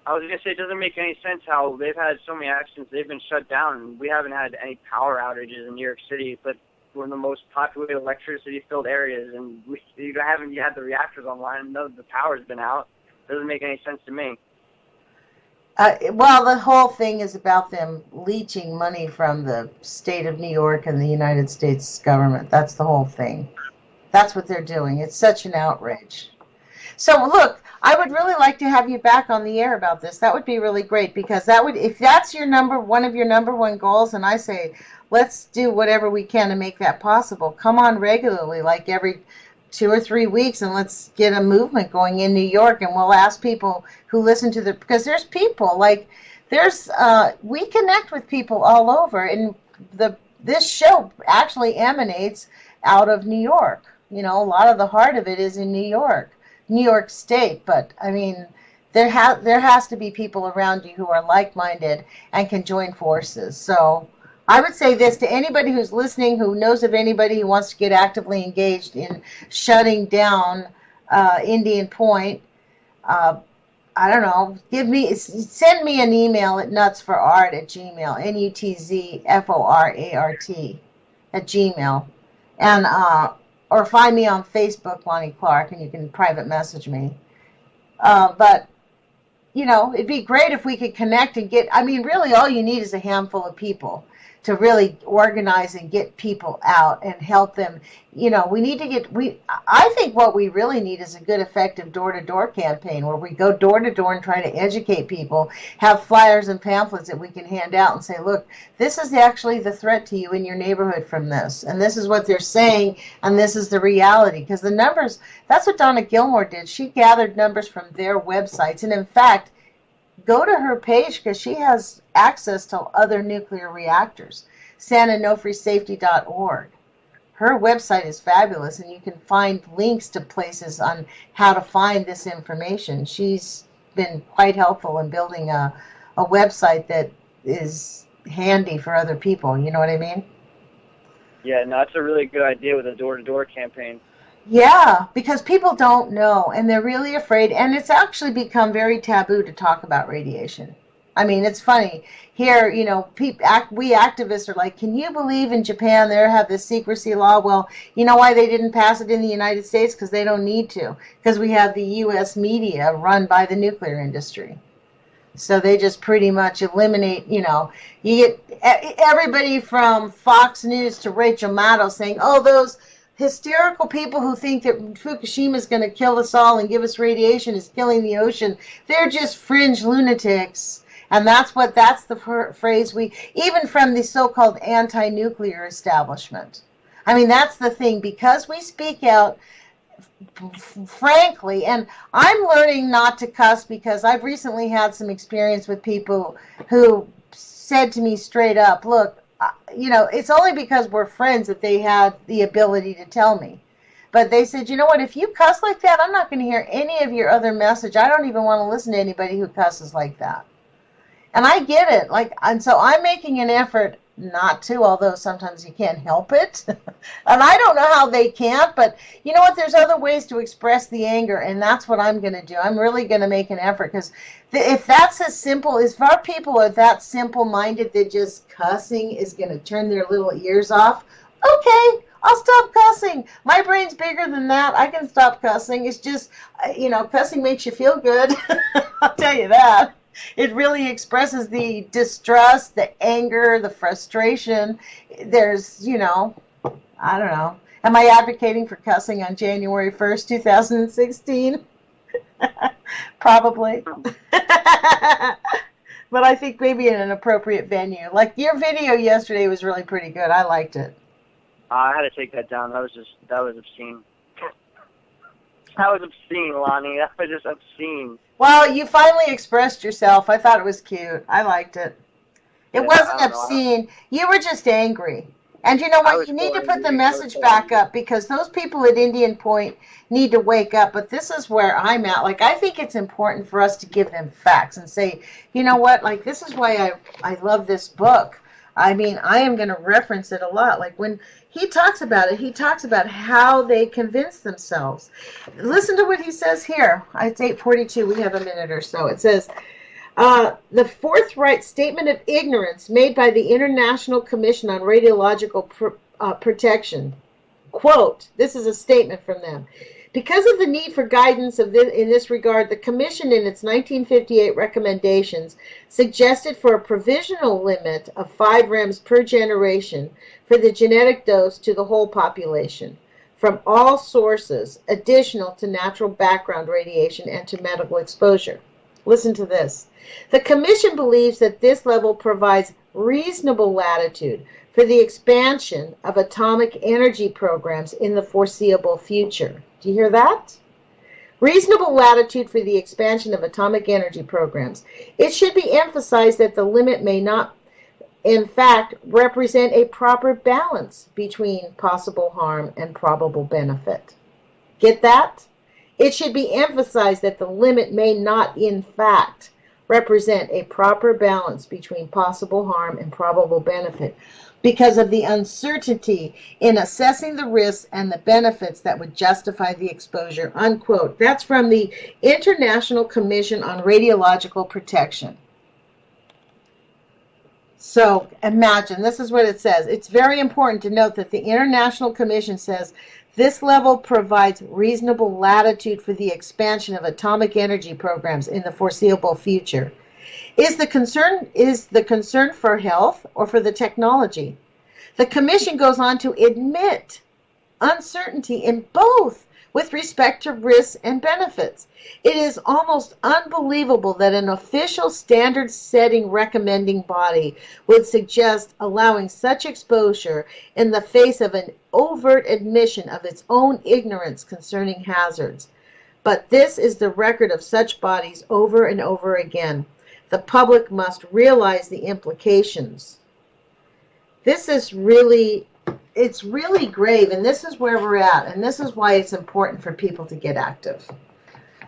I was going to say, it doesn't make any sense how they've had so many accidents. They've been shut down, and we haven't had any power outages in New York City, but we're in the most populated, electricity-filled areas, and you haven't had the reactors online. No, the power's been out. It doesn't make any sense to me. Well, the whole thing is about them leeching money from the state of New York and the United States government. That's the whole thing. That's what they're doing. It's such an outrage. So, look, I would really like to have you back on the air about this. That would be really great, because if that's one of your number one goals, and I say, let's do whatever we can to make that possible. Come on regularly, like every 2 or 3 weeks, and let's get a movement going in New York, and we'll ask people who listen to because there's people, we connect with people all over, and this show actually emanates out of New York. A lot of the heart of it is in New York State, but I mean, there has to be people around you who are like-minded and can join forces. So I would say this to anybody who's listening, who knows of anybody who wants to get actively engaged in shutting down Indian Point. I don't know. Send me an email at nutsforart@gmail, nutzforart@gmail, and or find me on Facebook, Lonnie Clark, and you can private message me. But it'd be great if we could connect and really all you need is a handful of people to really organize and get people out and help them. We need to I think what we really need is a good, effective door-to-door campaign where we go door-to-door and try to educate people, have flyers and pamphlets that we can hand out and say, look, this is actually the threat to you in your neighborhood from this, and this is what they're saying, and this is the reality. Because the numbers, that's what Donna Gilmore did. She gathered numbers from their websites, and in fact, go to her page, because she has access to other nuclear reactors, santanofresafety.org. Her website is fabulous, and you can find links to places on how to find this information. She's been quite helpful in building a website that is handy for other people. You know what I mean? Yeah, no, that's a really good idea with a door-to-door campaign. Yeah, because people don't know, and they're really afraid, and it's actually become very taboo to talk about radiation. I mean, it's funny. Here, we activists are like, can you believe in Japan they have this secrecy law? Well, you know why they didn't pass it in the United States? Because they don't need to. Because we have the U.S. media run by the nuclear industry. So they just pretty much eliminate, you get everybody from Fox News to Rachel Maddow saying, oh, those hysterical people who think that Fukushima is going to kill us all and give us radiation is killing the ocean. They're just fringe lunatics. And that's the phrase even from the so-called anti-nuclear establishment. I mean, that's the thing, because we speak out frankly, and I'm learning not to cuss because I've recently had some experience with people who said to me straight up, look, it's only because we're friends that they had the ability to tell me. But they said, you know what, if you cuss like that, I'm not going to hear any of your other message. I don't even want to listen to anybody who cusses like that. And I get it. And so I'm making an effort not to, although sometimes you can't help it. And I don't know how they can't, but you know what? There's other ways to express the anger, and that's what I'm going to do. I'm really going to make an effort, because if that's as simple, if our people are that simple-minded that just cussing is going to turn their little ears off, okay, I'll stop cussing. My brain's bigger than that. I can stop cussing. It's just, cussing makes you feel good. I'll tell you that. It really expresses the distrust, the anger, the frustration. There's, I don't know. Am I advocating for cussing on January 1st, 2016? Probably. But I think maybe in an appropriate venue. Like your video yesterday was really pretty good. I liked it. I had to take that down. That was obscene. That was obscene, Lonnie. That was just obscene. Well, you finally expressed yourself. I thought it was cute. I liked it. It wasn't obscene. You were just angry. And you know what? You need to put the message back up, because those people at Indian Point need to wake up. But this is where I'm at. I think it's important for us to give them facts and say, you know what? This is why I love this book. I mean, I am going to reference it a lot. When he talks about it, he talks about how they convince themselves. Listen to what he says here. It's 8:42. We have a minute or so. It says, the forthright statement of ignorance made by the International Commission on Radiological Protection. Quote, this is a statement from them. Because of the need for guidance in this regard, the Commission in its 1958 recommendations suggested for a provisional limit of 5 rems per generation for the genetic dose to the whole population from all sources additional to natural background radiation and to medical exposure. Listen to this. The Commission believes that this level provides reasonable latitude for the expansion of atomic energy programs in the foreseeable future. Do you hear that? Reasonable latitude for the expansion of atomic energy programs. It should be emphasized that the limit may not, in fact, represent a proper balance between possible harm and probable benefit. Get that? It should be emphasized that the limit may not, in fact, represent a proper balance between possible harm and probable benefit, because of the uncertainty in assessing the risks and the benefits that would justify the exposure, unquote. That's from the International Commission on Radiological Protection. So imagine, this is what it says. It's very important to note that the International Commission says this level provides reasonable latitude for the expansion of atomic energy programs in the foreseeable future. Is the concern for health or for the technology? The Commission goes on to admit uncertainty in both with respect to risks and benefits. It is almost unbelievable that an official standard-setting recommending body would suggest allowing such exposure in the face of an overt admission of its own ignorance concerning hazards. But this is the record of such bodies over and over again. The public must realize the implications. This is really, it's really grave, and this is where we're at, and this is why it's important for people to get active.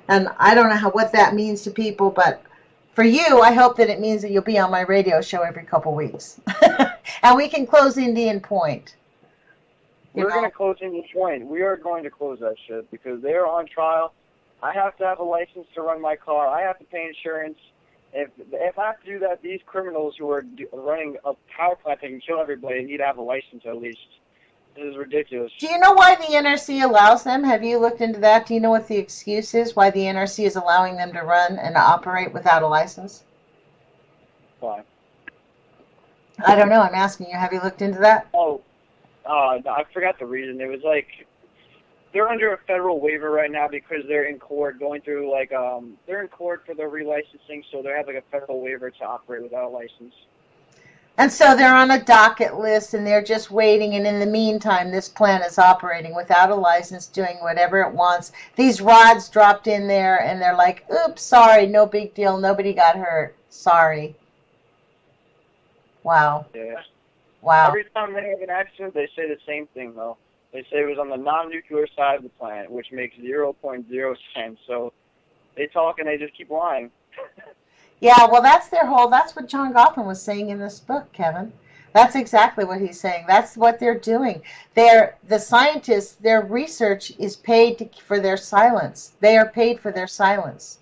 And I don't know what that means to people, but For you, I hope that it means that you'll be on my radio show every couple weeks. And we can close Indian Point. We're going to close Indian Point. We are going to close that shit because they are on trial. I have to have a license to run my car. I have to pay insurance. If I have to do that, these criminals who are running a power plant that can kill everybody need to have a license at least. This is ridiculous. Do you know why the NRC allows them? Have you looked into that? Do you know what the excuse is, why the NRC is allowing them to run and operate without a license? Why? I don't know. I'm asking you. Have you looked into that? No, I forgot the reason. It was like they're under a federal waiver right now because they're in court going through they're in court for their relicensing, so they have like a federal waiver to operate without a license. And so they're on a docket list, and they're just waiting, and in the meantime, this plant is operating without a license, doing whatever it wants. These rods dropped in there, and they're like, oops, sorry, no big deal, nobody got hurt, sorry. Wow. Yeah. Wow. Every time they have an accident, they say the same thing, though. They say it was on the non-nuclear side of the plant, which makes 0.0 sense. So they talk and they just keep lying. Yeah, well, that's what John Goffman was saying in this book, Kevin. That's exactly what he's saying. That's what they're doing. The scientists, their research is paid for their silence. They are paid for their silence.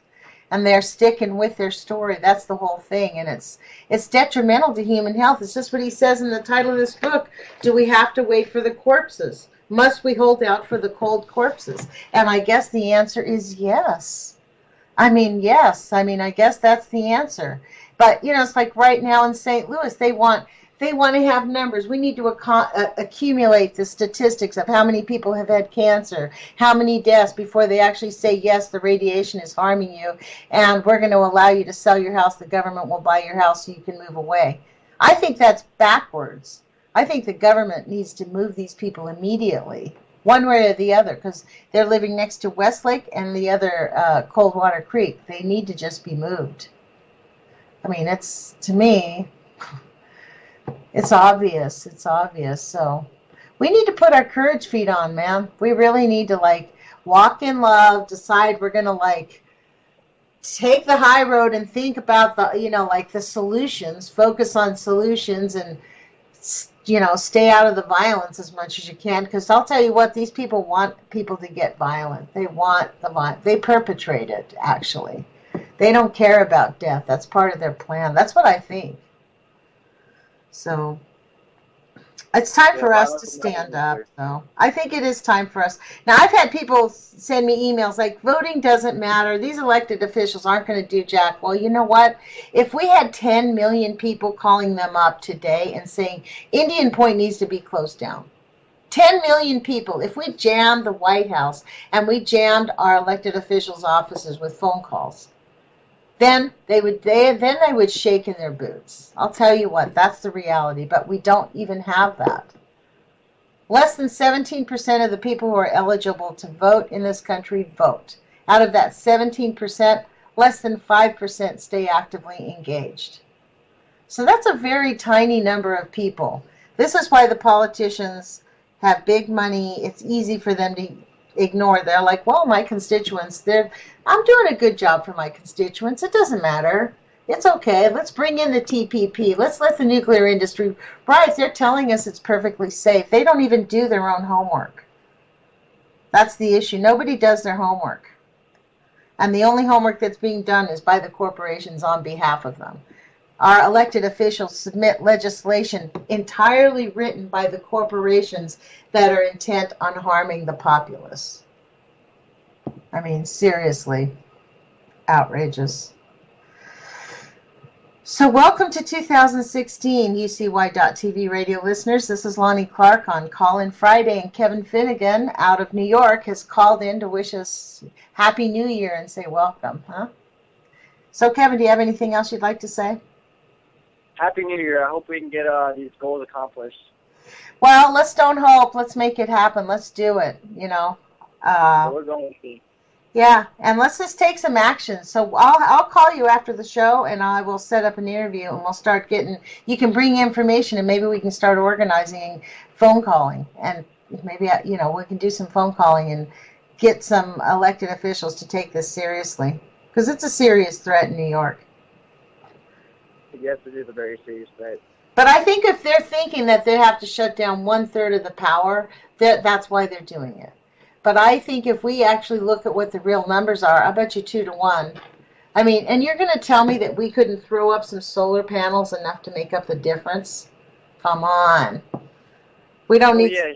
And they're sticking with their story. That's the whole thing. And it's detrimental to human health. It's just what he says in the title of this book. Do we have to wait for the corpses? Must we hold out for the cold corpses? And I guess the answer is yes. Yes. I guess that's the answer. But, it's like right now in St. Louis, they want to have numbers. We need to accumulate the statistics of how many people have had cancer, how many deaths before they actually say, yes, the radiation is harming you, and we're going to allow you to sell your house. The government will buy your house so you can move away. I think that's backwards. I think the government needs to move these people immediately, one way or the other, because they're living next to Westlake and the other Coldwater Creek. They need to just be moved. To me, it's obvious. It's obvious. So we need to put our courage feet on, man. We really need to walk in love, decide we're going to take the high road and think about the solutions, focus on solutions, and stay out of the violence as much as you can, because I'll tell you what, these people want people to get violent. They want the violence. They perpetrate it, actually. They don't care about death. That's part of their plan. That's what I think. So it's time for us to stand up, though. I think it is time for us. Now, I've had people send me emails like, voting doesn't matter. These elected officials aren't going to do jack. Well, you know what? If we had 10 million people calling them up today and saying, Indian Point needs to be closed down, 10 million people, if we jammed the White House and we jammed our elected officials' offices with phone calls, then they would shake in their boots. I'll tell you what, that's the reality, but we don't even have that. Less than 17% of the people who are eligible to vote in this country vote. Out of that 17%, less than 5% stay actively engaged. So that's a very tiny number of people. This is why the politicians have big money. It's easy for them to ignore. They're like, well, my constituents, I'm doing a good job for my constituents. It doesn't matter. It's okay. Let's bring in the TPP. Let's let the nuclear industry rise. They're telling us it's perfectly safe. They don't even do their own homework. That's the issue. Nobody does their homework. And the only homework that's being done is by the corporations on behalf of them. Our elected officials submit legislation entirely written by the corporations that are intent on harming the populace. Seriously, outrageous. So welcome to 2016, UCY.TV radio listeners. This is Lonnie Clark on Call-In Friday, and Kevin Finnegan out of New York has called in to wish us Happy New Year and say welcome. So Kevin, do you have anything else you'd like to say? Happy New Year. I hope we can get these goals accomplished. Well, let's don't hope. Let's make it happen. Let's do it, We're going to see. Yeah, and let's just take some action. So I'll call you after the show, and I will set up an interview, and we'll start you can bring information, and maybe we can start organizing phone calling. And maybe, we can do some phone calling and get some elected officials to take this seriously. Because it's a serious threat in New York. Yes, it is a very serious threat. But I think if they're thinking that they have to shut down 1/3 of the power, that's why they're doing it. But I think if we actually look at what the real numbers are, I bet you 2-1. I mean, and you're going to tell me that we couldn't throw up some solar panels enough to make up the difference? Come on. We don't need... Yeah,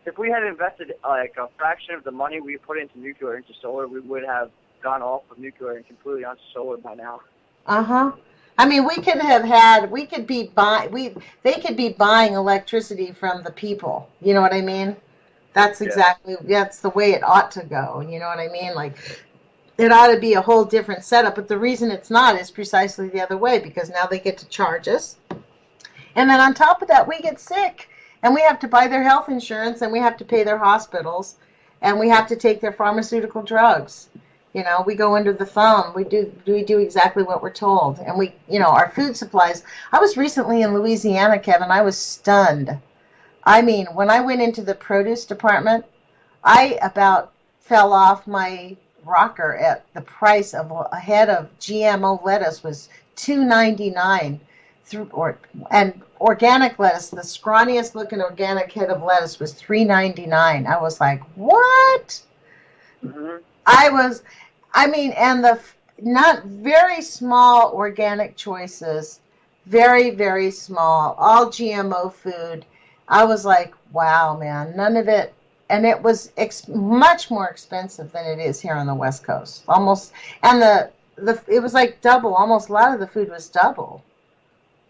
if we had invested like a fraction of the money we put into nuclear into solar, we would have gone off of nuclear and completely onto solar by now. Uh-huh. I mean, we could have had, we could be they could be buying electricity from the people. You know what I mean? That's exactly, that's the way it ought to go. You know what I mean? Like, it ought to be a whole different setup. But the reason it's not is precisely the other way, because now they get to charge us. And then on top of that, we get sick. And we have to buy their health insurance, and we have to pay their hospitals, and we have to take their pharmaceutical drugs. You know, we go under the thumb. We do exactly what we're told. And we, you know, our food supplies. I was recently in Louisiana, Kevin. I was stunned. I mean, when I went into the produce department, I about fell off my rocker at the price of a head of GMO lettuce was $2.99, and organic lettuce, the scrawniest looking organic head of lettuce was $3.99. I was like, what? Mm-hmm. And the not very small organic choices, very, very small, all GMO food. I was like, wow, man, none of it. And it was much more expensive than it is here on the West Coast. Almost, and it was like double. Almost a lot of the food was double.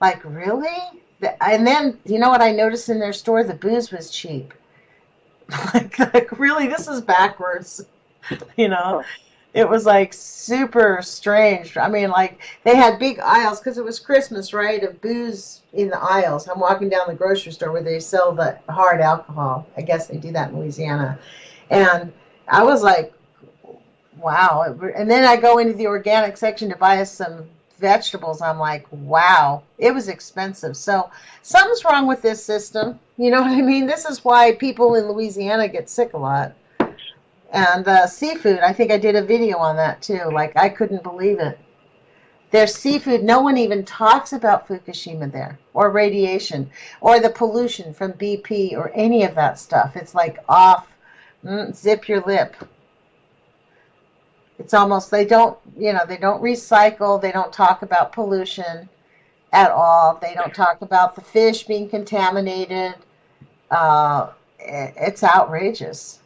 Like, really? And then, you know what I noticed in their store? The booze was cheap. like really, this is backwards. You know? It was like super strange. I mean, like, they had big aisles because it was Christmas, right, of booze in the aisles. I'm walking down the grocery store where they sell the hard alcohol. I guess they do that in Louisiana. And I was like, wow. And then I go into the organic section to buy us some vegetables. I'm like, wow, it was expensive. So something's wrong with this system. You know what I mean? This is why people in Louisiana get sick a lot. And seafood, I think I did a video on that too. Like, I couldn't believe it. There's seafood. No one even talks about Fukushima there, or radiation, or the pollution from BP, or any of that stuff. It's like off, zip your lip. It's almost, they don't recycle. They don't talk about pollution at all. They don't talk about the fish being contaminated. It's outrageous.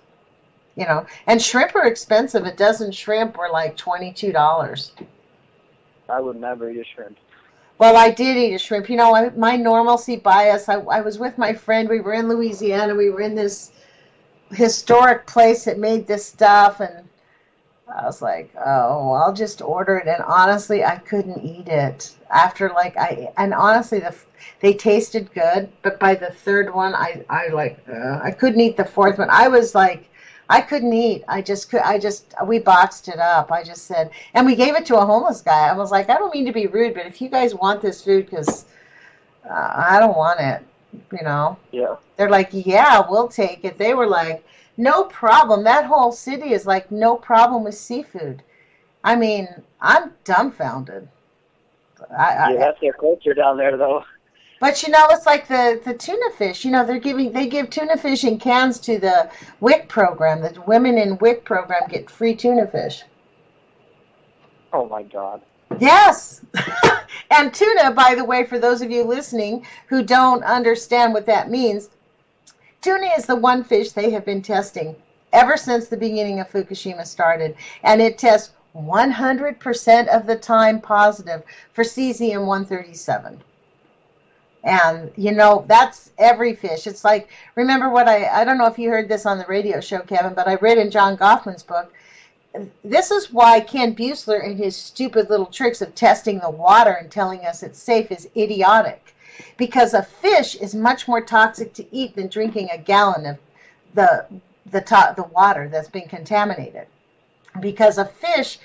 You know, and shrimp are expensive. A dozen shrimp were like $22. I would never eat a shrimp. Well, I did eat a shrimp. You know, my normalcy bias, I was with my friend. We were in Louisiana. We were in this historic place that made this stuff. And I was like, oh, I'll just order it. And honestly, I couldn't eat it. After, like, and honestly, they tasted good. But by the third one, I couldn't eat the fourth one. I was like, I couldn't eat. We boxed it up. I just said, and we gave it to a homeless guy. I was like, I don't mean to be rude, but if you guys want this food, because I don't want it, you know. Yeah. They're like, yeah, we'll take it. They were like, no problem. That whole city is like, no problem with seafood. I mean, I'm dumbfounded. That's their culture down there, though. But, you know, it's like the tuna fish. You know, they give tuna fish in cans to the WIC program. The women in WIC program get free tuna fish. Oh, my God. Yes. And tuna, by the way, for those of you listening who don't understand what that means, tuna is the one fish they have been testing ever since the beginning of Fukushima started. And it tests 100% of the time positive for cesium-137. And, you know, that's every fish. It's like, remember what I don't know if you heard this on the radio show, Kevin, but I read in John Goffman's book, this is why Ken Buechler and his stupid little tricks of testing the water and telling us it's safe is idiotic. Because a fish is much more toxic to eat than drinking a gallon of the water that's been contaminated. Because a fish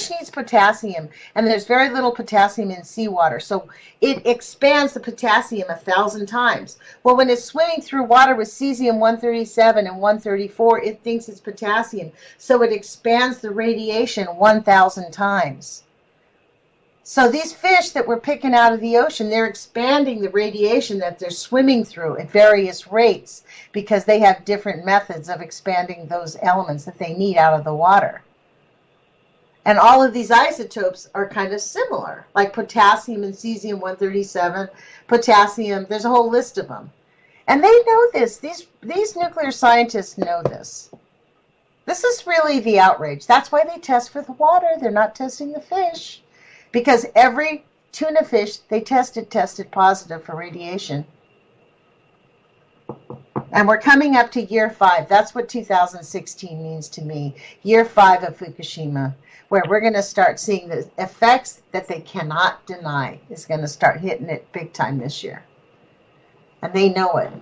needs potassium, and there's very little potassium in seawater, so it expands the potassium 1,000 times. Well, when it's swimming through water with cesium-137 and 134, it thinks it's potassium, so it expands the radiation 1,000 times. So these fish that we're picking out of the ocean, they're expanding the radiation that they're swimming through at various rates because they have different methods of expanding those elements that they need out of the water. And all of these isotopes are kind of similar, like potassium and cesium-137, potassium, there's a whole list of them. And they know this. These nuclear scientists know this. This is really the outrage. That's why they test for the water. They're not testing the fish. Because every tuna fish they tested positive for radiation. And we're coming up to year 5. That's what 2016 means to me. Year 5 of Fukushima, where we're going to start seeing the effects that they cannot deny is going to start hitting it big time this year. And they know it.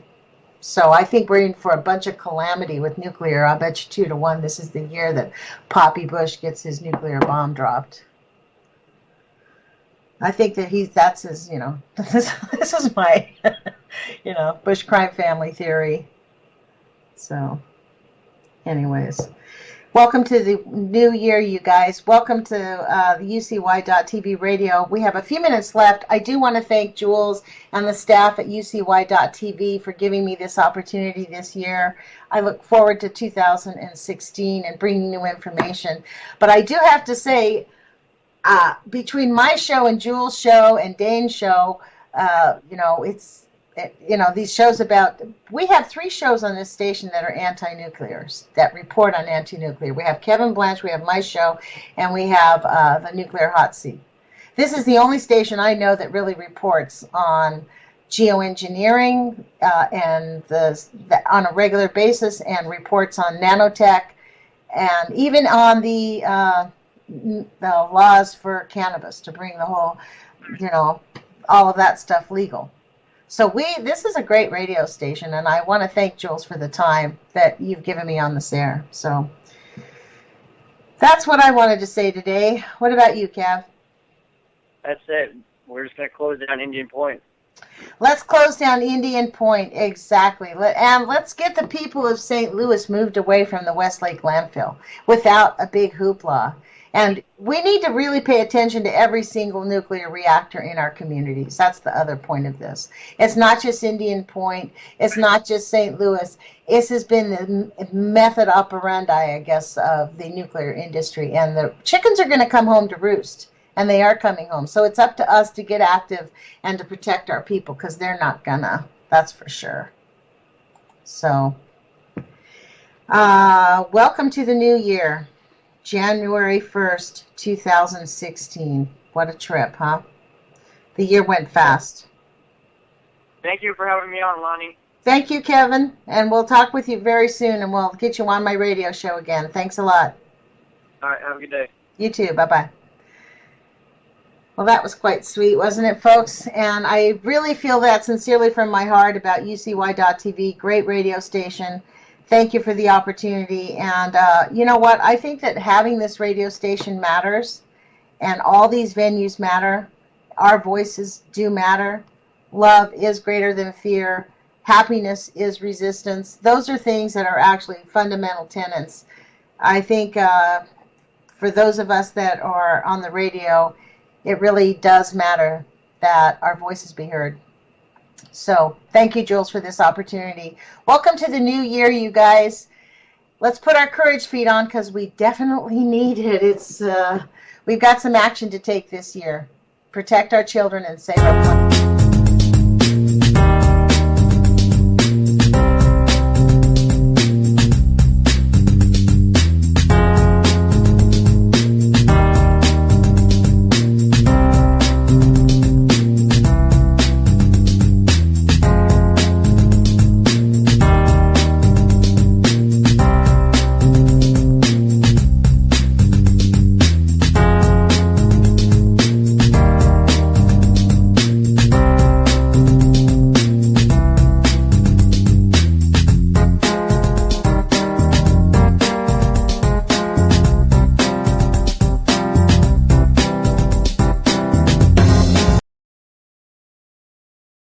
So I think we're in for a bunch of calamity with nuclear. I'll bet you 2-1 this is the year that Poppy Bush gets his nuclear bomb dropped. I think that that's his, this is my, Bush crime family theory. So, anyways, welcome to the new year, you guys. Welcome to the UCY.TV radio. We have a few minutes left. I do want to thank Jules and the staff at UCY.TV for giving me this opportunity this year. I look forward to 2016 and bringing new information. But I do have to say, between my show and Jules' show and Dane's show, these shows we have 3 shows on this station that are anti-nuclears, that report on anti-nuclear. We have Kevin Blanche, we have my show, and we have the Nuclear Hot Seat. This is the only station I know that really reports on geoengineering and on a regular basis, and reports on nanotech, and even on the laws for cannabis to bring the whole, all of that stuff legal. So this is a great radio station, and I want to thank Jules for the time that you've given me on this air. So that's what I wanted to say today. What about you, Cav? That's it. We're just going to close down Indian Point. Let's close down Indian Point, exactly. And let's get the people of St. Louis moved away from the Westlake landfill without a big hoopla. And we need to really pay attention to every single nuclear reactor in our communities. That's the other point of this. It's not just Indian Point. It's not just St. Louis. This has been the method operandi, I guess, of the nuclear industry. And the chickens are going to come home to roost. And they are coming home. So it's up to us to get active and to protect our people, because they're not gonna. That's for sure. So, welcome to the new year. January 1st, 2016. What a trip, huh? The year went fast. Thank you for having me on, Lonnie. Thank you, Kevin. And we'll talk with you very soon, and we'll get you on my radio show again. Thanks a lot. All right, have a good day. You too. Bye-bye. Well, that was quite sweet, wasn't it, folks? And I really feel that sincerely from my heart about UCY.TV. Great radio station. Thank you for the opportunity. And you know what? I think that having this radio station matters, and all these venues matter. Our voices do matter. Love is greater than fear. Happiness is resistance. Those are things that are actually fundamental tenets. I think for those of us that are on the radio, it really does matter that our voices be heard. So thank you, Jules, for this opportunity. Welcome to the new year, you guys. Let's put our courage feet on, because we definitely need it. We've got some action to take this year. Protect our children and save our planet.